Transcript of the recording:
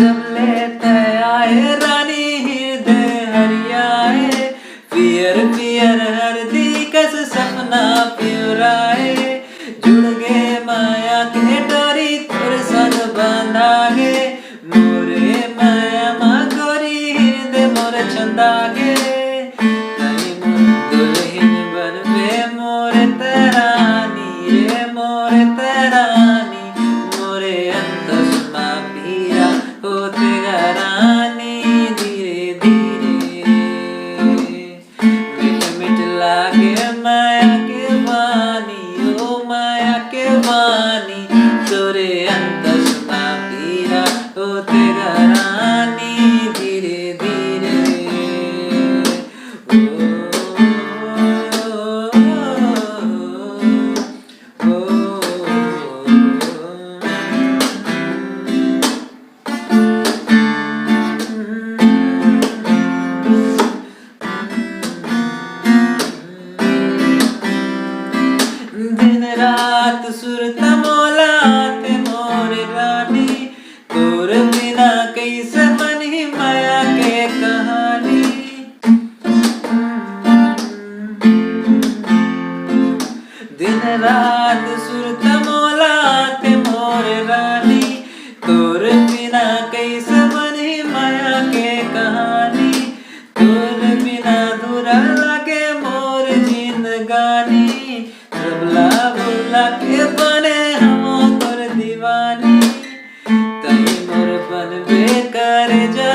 जब लेते आए रानी हृदय हरियाए, पियर पियर हरदी कस सपना पिउराए। जुड़ गे माया के डोरी तोर संग बांधा गे, मोरे माया मा गोरी हृदय मोर छंदा गे। तई मोर दुल्हन बनबे मोरे तरानी रे मोरे तरानी, मोरे अंतसमा पीरा होते घरानी। धीरे धीरे मिट मिट लागे माया के वानी, ओ माया के वानी, तोरे अंतसमा पीरा होते घरानी। धीरे धीरे दिन रात सुरत मोलात मोरे रानी, तोर बिना कैसे बनी माया के कहानी। दिन रात सुरत मोलात मोरे रानी, तोर बिना कैसे बनी माया के कहानी। तोर बिना अधूरा लागे मोर जिंदगानी, रबला बुला के बने हम तोर दीवानी। तई मोर बनबे करे जा